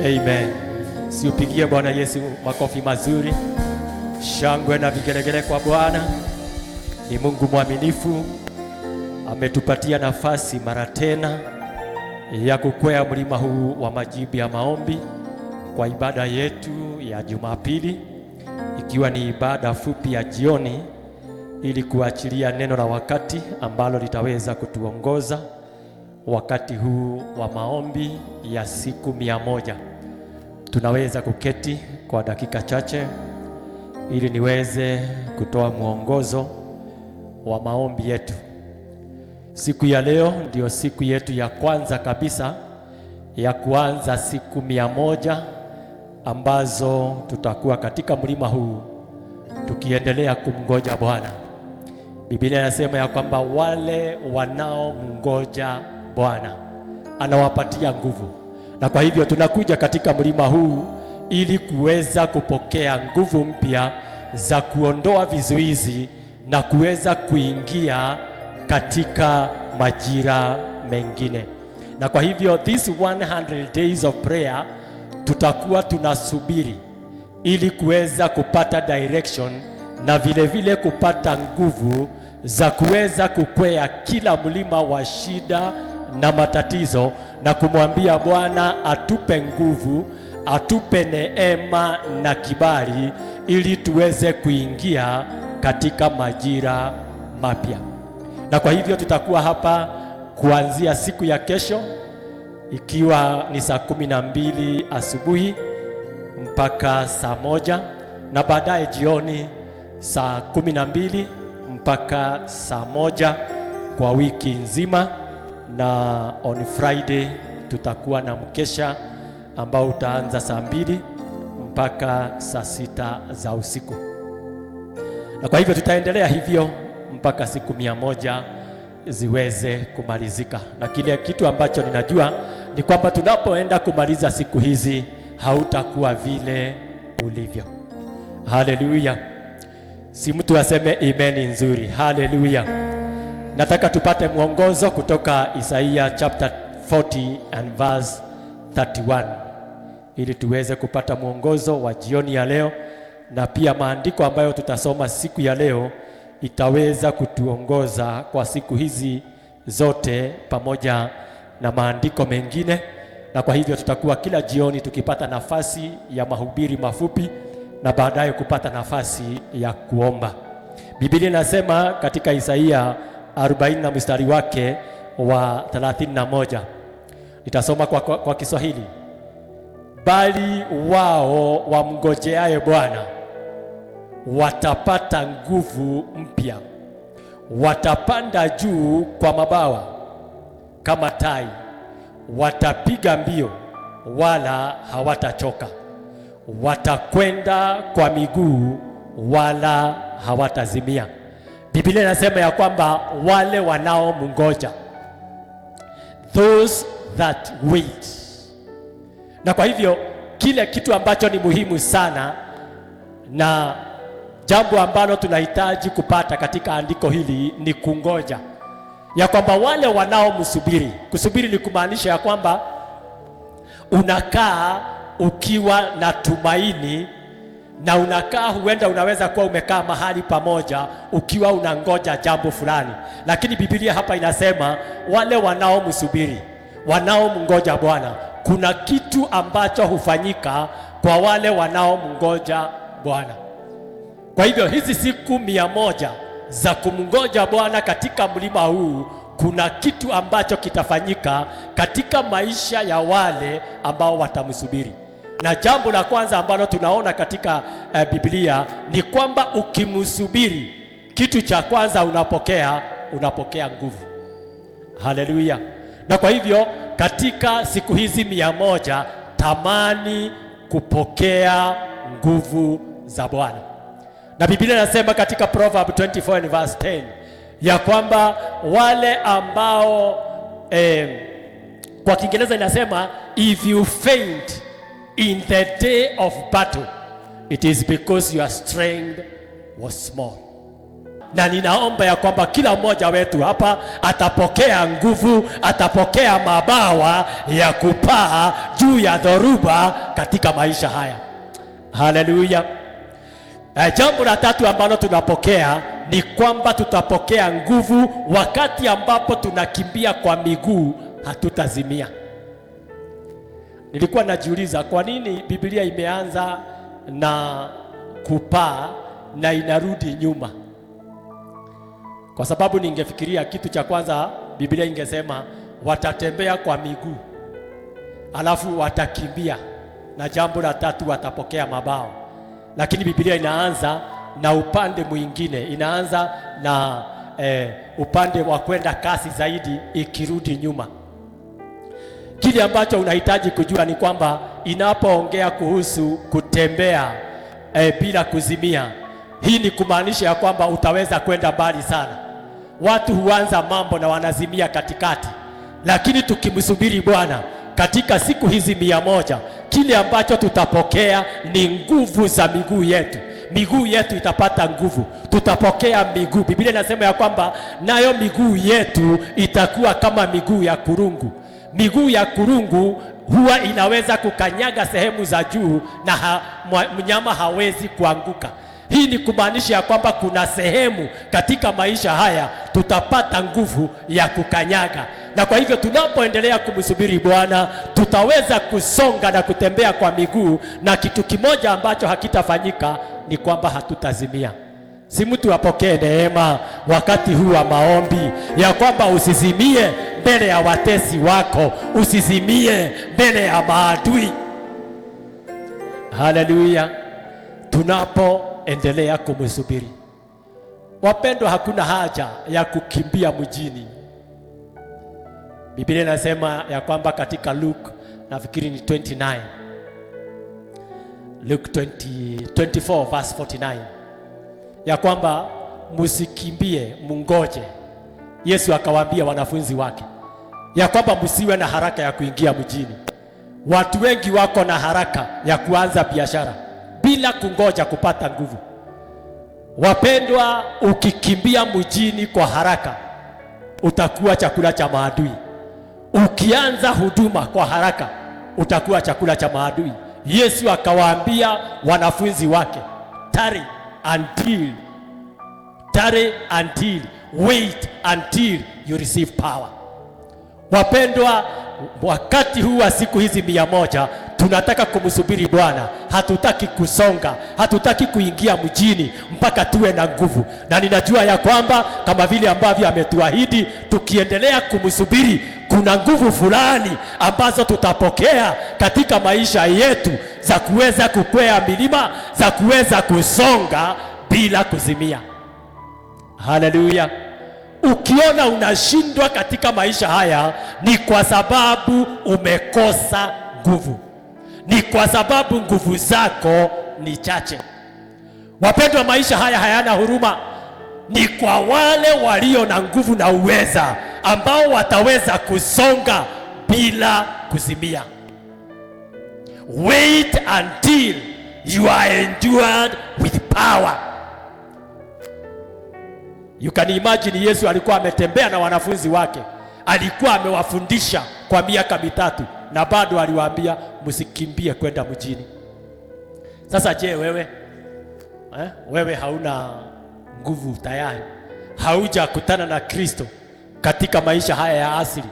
Amen. Siupigie Bwana Yesu makofi mazuri. Shangwe na vigelegele kwa Bwana. Ni Mungu mwaminifu. Ametupatia nafasi mara tena ya kukwea mlima huu wa majibu ya maombi kwa ibada yetu ya Jumapili, ikiwa ni ibada fupi ya jioni, ili kuachilia neno la wakati ambalo litaweza kutuongoza wakati huu wa maombi ya siku 100. Tunaweza kuketi kwa dakika chache ili niweze kutoa mwongozo wa maombi yetu. Siku ya leo ndio siku yetu ya kwanza kabisa ya kuanza siku 100 ambazo tutakuwa katika mlima huu tukiendelea kumngoja Bwana. Biblia inasema ya kwamba wale wanaomngoja Bwana anawapatia nguvu. Na kwa hivyo tunakuja katika mlima huu ili kuweza kupokea nguvu mpya za kuondoa vizuizi na kuweza kuingia katika majira mengine. Na kwa hivyo this 100 days of prayer tutakuwa tunasubiri ili kuweza kupata direction na vile vile kupata nguvu za kuweza kukwea kila mlima wa shida na matatizo, na kumwambia Bwana atupe nguvu, atupe neema na kibali ili tuweze kuingia katika majira mapya. Na kwa hivyo tutakuwa hapa kuanzia siku ya kesho, ikiwa ni saa 12 asubuhi mpaka saa 1, na baadaye jioni saa 12 mpaka saa 1 kwa wiki nzima. Na on Friday tutakuwa na mkesha ambao utaanza saa 2 mpaka saa 6 za usiku. Na kwa hivyo tutaendelea hivyo mpaka siku 100 ziweze kumalizika. Na kile kitu ambacho ninajua ni kwamba tunapoenda kumaliza siku hizi hautakuwa vile ulivyo. Haleluya. Si mtu aseme amen nzuri. Haleluya. Nataka tupate mwongozo kutoka Isaia chapter 40 and verse 31 ili tuweze kupata mwongozo wa jioni ya leo, na pia maandiko ambayo tutasoma siku ya leo itaweza kutuongoza kwa siku hizi zote pamoja na maandiko mengine. Na kwa hivyo tutakuwa kila jioni tukipata nafasi ya mahubiri mafupi na baadaye kupata nafasi ya kuomba. Biblia inasema katika Isaia 40 na mstari wake wa 31. Nitasoma kwa Kiswahili. Bali wao wamngojeaye Bwana watapata nguvu mpya, watapanda juu kwa mabawa kama tai, watapiga mbio wala hawatachoka, watakwenda kwa miguu wala hawatazimia. Biblia inasema ya kwamba wale wanaomngoja, those that wait. Na kwa hivyo kile kitu ambacho ni muhimu sana na jambo ambalo tunahitaji kupata katika andiko hili ni kungoja, ya kwamba wale wanaomsubiri. Kusubiri ni kumaanisha ya kwamba unakaa ukiwa na tumaini, na unakaa, huenda unaweza kuwa umekaa mahali pamoja ukiwa unangoja jambo fulani, lakini Biblia hapa inasema wale wanaomsubiri, wanaomngoja Bwana, kuna kitu ambacho hufanyika kwa wale wanaomngoja Bwana. Kwa hivyo hizi siku 100 za kumngoja Bwana katika mlima huu, kuna kitu ambacho kitafanyika katika maisha ya wale ambao watamsubiri. Na jambo la kwanza ambalo tunaona katika Biblia ni kwamba ukimsubiri, kitu cha kwanza unapokea nguvu. Haleluya. Na kwa hivyo katika siku hizi 100 tamani kupokea nguvu za Bwana. Na Biblia inasema katika Proverb 24 and verse 10 ya kwamba wale ambao kwa Kiingereza inasema if you faint in the day of battle, it is because your strength was small. na ninaomba ya kwamba kila mmoja wetu hapa atapokea nguvu, atapokea mabawa ya kupaa juu ya dhoruba katika maisha haya. Haleluya. Jambo la tatu ambalo tunapokea ni kwamba tutapokea nguvu wakati ambapo tunakimbia kwa miguu, hatutazimia. Nilikuwa najiuliza kwa nini Biblia imeanza na kupaa na inarudi nyuma. Kwa sababu ningefikiria kitu cha kwanza Biblia ingesema watatembea kwa miguu, alafu watakimbia, na jambo la tatu watapokea mabawa. Lakini Biblia inaanza na upande mwingine, inaanza na upande wa kwenda kasi zaidi ikirudi nyuma. Kile ambacho unahitaji kujua ni kwamba inapoongea kuhusu kutembea bila kuzimia, hii ni kumaanisha ya kwamba utaweza kwenda mbali sana. Watu huanza mambo na wanazimia katikati, lakini tukimsubiri Bwana katika siku hizi 100, kile ambacho tutapokea ni nguvu za miguu yetu. Miguu yetu itapata nguvu, tutapokea miguu. Biblia inasema ya kwamba nayo miguu yetu itakuwa kama miguu ya kurungu. Miguu ya kurungu huwa inaweza kukanyaga sehemu za juu na mnyama hawezi kuanguka. Hii ni kumaanisha ya kwamba kuna sehemu katika maisha haya tutapata nguvu ya kukanyaga, na kwa hivyo tunapoendelea kumsubiri Bwana tutaweza kusonga na kutembea kwa miguu, na kitu kimoja ambacho hakitafanyika ni kwamba hatutazimia. Si mtu apokee neema wakati huu wa maombi ya kwamba usizimie mbele ya watesi wako, usizimie mbele ya maadui. Haleluya. Tunapoendelea kumsubiri, wapendwa, hakuna haja ya kukimbia mjini. Biblia inasema ya kwamba katika Luke, nafikiri ni 29, Luke 24 verse 49, ya kwamba msikimbie, mungoje. Yesu akawaambia wanafunzi wake ya kwamba msiwe na haraka ya kuingia mjini. Watu wengi wako na haraka ya kuanza biashara bila kungoja kupata nguvu. Wapendwa, ukikimbia mjini kwa haraka utakuwa chakula cha maadui. Ukianza huduma kwa haraka utakuwa chakula cha maadui. Yesu akawaambia wanafunzi wake, tarry until, wait until you receive power. Wapendwa, wakati huu wa siku hizi 100 tunataka kumsubiri Bwana. Hatutaki kusonga, hatutaki kuingia mjini mpaka tuwe na nguvu. Na ninajua ya kwamba kama vile ambavyo ametuahidi, tukiendelea kumsubiri kuna nguvu fulani ambazo tutapokea katika maisha yetu za kuweza kukwea milima, za kuweza kusonga bila kuzimia. Haleluya. Ukiona unashindwa katika maisha haya ni kwa sababu umekosa nguvu, ni kwa sababu nguvu zako ni chache. Wapendwa, maisha haya hayana huruma. Ni kwa wale walio na nguvu na uweza ambao wataweza kusonga bila kuzimia. Wait until you are endured with power. You can imagine, Yesu alikuwa ametembea na wanafunzi wake, alikuwa amewafundisha kwa miaka 3 na bado aliwaambia msikimbie kwenda mjini. Sasa je, wewe hauna nguvu tayari, haujakutana na Kristo katika maisha haya ya asili.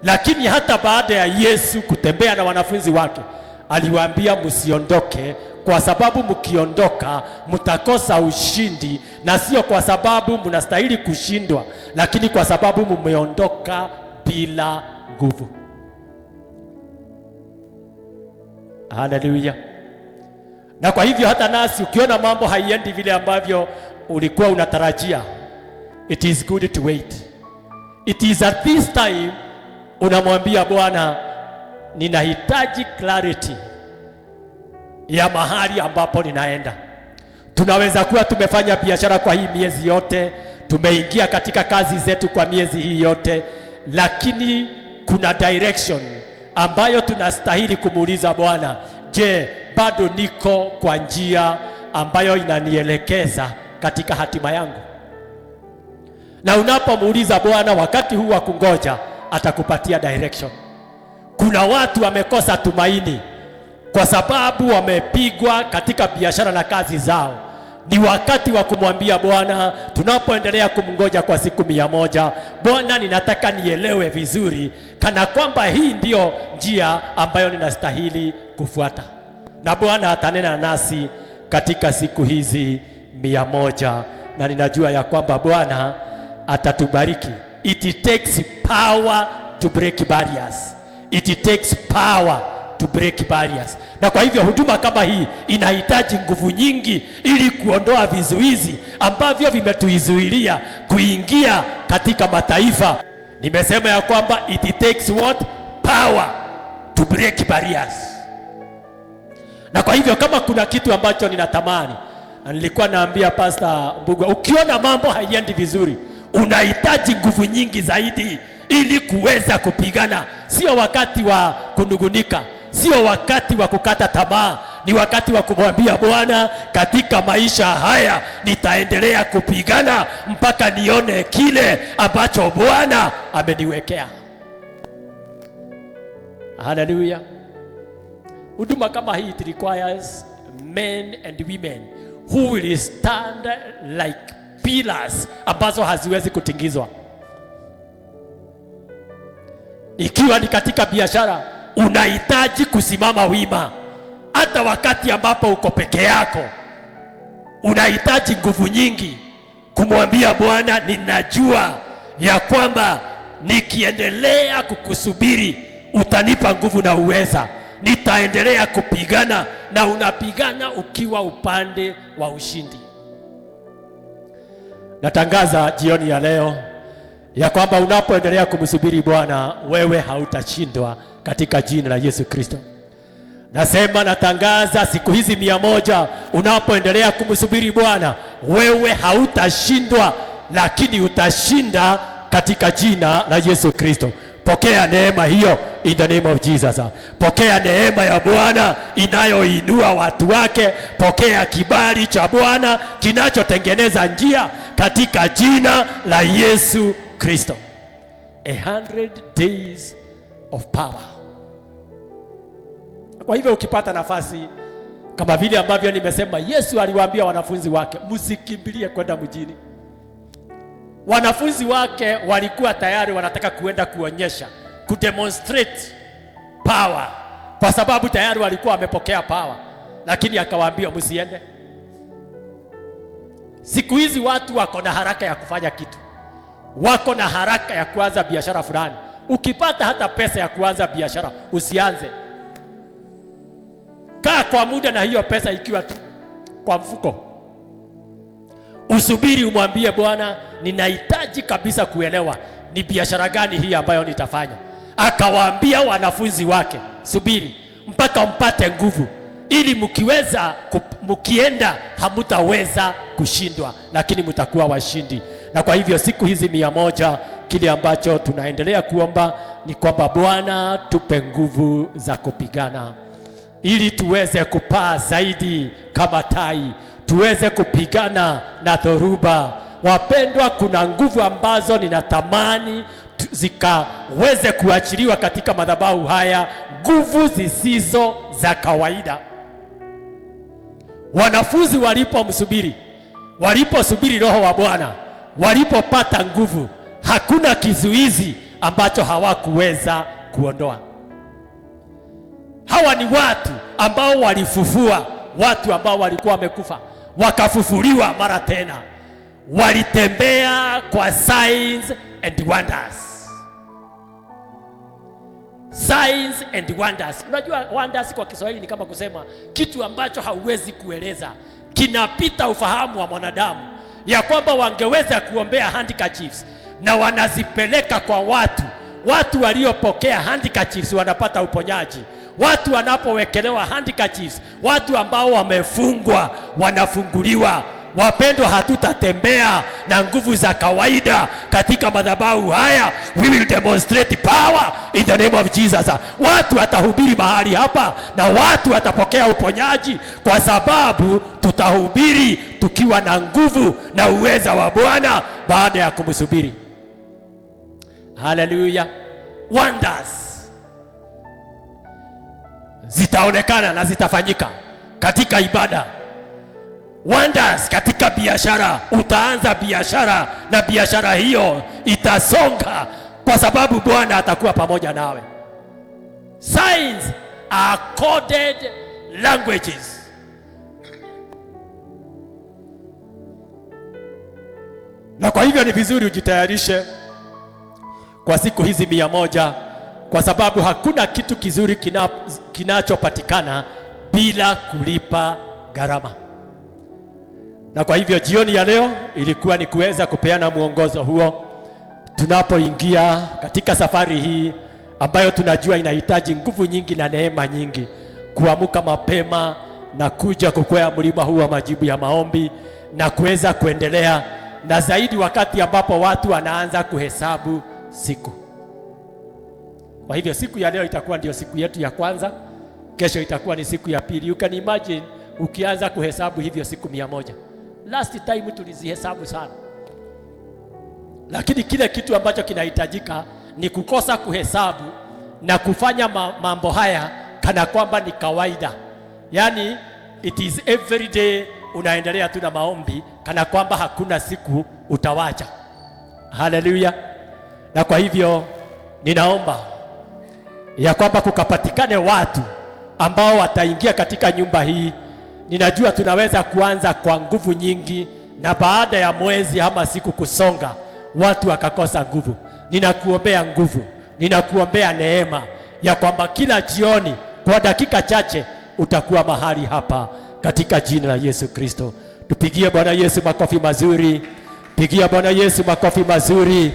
Lakini hata baada ya Yesu kutembea na wanafunzi wake, aliwaambia msiondoke, kwa sababu mkiondoka mtakosa ushindi, na sio kwa sababu mnastahili kushindwa, lakini kwa sababu mmeondoka bila nguvu. Haleluya. Na kwa hivyo hata nasi ukiona mambo haiendi vile ambavyo ulikuwa unatarajia, it is good to wait. It is at this time unamwambia Bwana, ninahitaji clarity ya mahali ambapo ninaenda. Tunaweza kuwa tumefanya biashara kwa hii miezi yote, tumeingia katika kazi zetu kwa miezi hii yote, lakini kuna direction ambayo tunastahili kumuuliza Bwana, je, bado niko kwa njia ambayo inanielekeza katika hatima yangu? Na unapomuuliza Bwana wakati huu wa kungoja, atakupatia direction. Kuna watu wamekosa tumaini kwa sababu wamepigwa katika biashara na kazi zao. Ni wakati wa kumwambia Bwana, tunapoendelea kumngoja kwa siku 100, Bwana, ninataka nielewe vizuri kana kwamba hii ndio njia ambayo ninastahili kufuata. Na Bwana atanena nasi katika siku hizi 100, na ninajua ya kwamba Bwana atatubariki. It takes power to break barriers. It takes power to break barriers. Na kwa hivyo huduma kama hii inahitaji nguvu nyingi ili kuondoa vizuizi ambavyo vimetuizuilia kuingia katika mataifa. Nimesema ya kwamba it takes what? Power to break barriers. Na kwa hivyo kama kuna kitu ambacho ninatamani, nilikuwa naambia Pastor Mbugua, ukiona mambo haiendi vizuri, unahitaji nguvu nyingi zaidi ili kuweza kupigana. Sio wakati wa kunugunika, sio wakati wa kukata tamaa, ni wakati wa kumwambia Bwana, katika maisha haya nitaendelea kupigana mpaka nione kile ambacho Bwana ameniwekea. Hallelujah. Huduma kama hii it requires men and women who will stand like pillars ambazo haziwezi kutingizwa. Ikiwa ni katika biashara, unahitaji kusimama wima. Hata wakati ambapo uko peke yako, unahitaji nguvu nyingi kumwambia Bwana, ninajua ya kwamba nikiendelea kukusubiri utanipa nguvu na uweza. Nitaendelea kupigana, na unapigana ukiwa upande wa ushindi. Natangaza jioni ya leo ya kwamba unapoendelea kumsubiri Bwana, wewe hautashindwa katika jina la Yesu Kristo. Nasema natangaza siku hizi 100, unapoendelea kumsubiri Bwana, wewe hautashindwa, lakini utashinda katika jina la Yesu Kristo. Pokea neema hiyo in the name of Jesus. Pokea neema ya Bwana inayoinua watu wake. Pokea kibali cha Bwana kinachotengeneza njia katika jina la Yesu Kristo. 100 days of power. Kwa hivyo ukipata nafasi, kama vile ambavyo nimesema, Yesu aliwaambia wanafunzi wake, msikimbilie kwenda mjini. Wanafunzi wake walikuwa tayari wanataka kuenda kuonyesha, kudemonstrate power, kwa sababu tayari walikuwa wamepokea power, lakini akawaambia msiende. Siku hizi watu wako na haraka ya kufanya kitu, wako na haraka ya kuanza biashara fulani. Ukipata hata pesa ya kuanza biashara, usianze. Kaa kwa muda na hiyo pesa ikiwa tu kwa mfuko. Usubiri, umwambie Bwana, ninahitaji kabisa kuelewa ni biashara gani hii ambayo nitafanya. Akawaambia wanafunzi wake, subiri mpaka mpate nguvu, ili mkienda hamutaweza kushindwa, lakini mtakuwa washindi. Na kwa hivyo siku hizi 100, kile ambacho tunaendelea kuomba ni kwamba Bwana, tupe nguvu za kupigana ili tuweze kupaa zaidi kama tai, tuweze kupigana na dhoruba. Wapendwa, kuna nguvu ambazo ninatamani zikaweze kuachiliwa katika madhabahu haya, nguvu zisizo za kawaida. Wanafunzi waliposubiri Roho wa Bwana, walipopata nguvu, hakuna kizuizi ambacho hawakuweza kuondoa. Hawa ni watu ambao walifufua watu ambao walikuwa wamekufa, wakafufuliwa mara tena. Walitembea kwa signs and wonders. Signs and wonders. Unajua wonders kwa Kiswahili ni kama kusema kitu ambacho hauwezi kueleza, kinapita ufahamu wa mwanadamu, ya kwamba wangeweza kuombea handkerchiefs na wanazipeleka kwa watu waliopokea handkerchiefs wanapata uponyaji. Watu wanapowekelewa handkerchiefs, watu ambao wamefungwa wanafunguliwa. Wapendwa, hatutatembea na nguvu za kawaida katika madhabahu haya. We will demonstrate power in the name of Jesus. Watu watahubiri mahali hapa na watu watapokea uponyaji, kwa sababu tutahubiri tukiwa na nguvu na uweza wa Bwana baada ya kumsubiri. Haleluya. Wonders zitaonekana na zitafanyika katika ibada. Wonders katika biashara. Utaanza biashara na biashara hiyo itasonga kwa sababu Bwana atakuwa pamoja nawe. Signs are coded languages. Na kwa hivyo ni vizuri ujitayarishe kwa siku hizi 100, kwa sababu hakuna kitu kizuri kinachopatikana bila kulipa gharama. Na kwa hivyo jioni ya leo ilikuwa ni kuweza kupeana mwongozo huo tunapoingia katika safari hii ambayo tunajua inahitaji nguvu nyingi na neema nyingi, kuamka mapema na kuja kukwea mlima huu wa majibu ya maombi na kuweza kuendelea, na zaidi wakati ambapo watu wanaanza kuhesabu siku. Kwa hivyo siku ya leo itakuwa ndio siku yetu ya kwanza, kesho itakuwa ni siku ya pili. You can imagine ukianza kuhesabu hivyo siku 100. Last time tulizihesabu sana, lakini kile kitu ambacho kinahitajika ni kukosa kuhesabu na kufanya mambo haya kana kwamba ni kawaida. Yani it is every day unaendelea tu na maombi kana kwamba hakuna siku utawacha. Haleluya. Na kwa hivyo ninaomba ya kwamba kukapatikane watu ambao wataingia katika nyumba hii. Ninajua tunaweza kuanza kwa nguvu nyingi, na baada ya mwezi ama siku kusonga watu wakakosa nguvu. Ninakuombea nguvu, ninakuombea neema ya kwamba kila jioni kwa dakika chache utakuwa mahali hapa katika jina la Yesu Kristo. Tupigie Bwana Yesu makofi mazuri. Pigia Bwana Yesu makofi mazuri.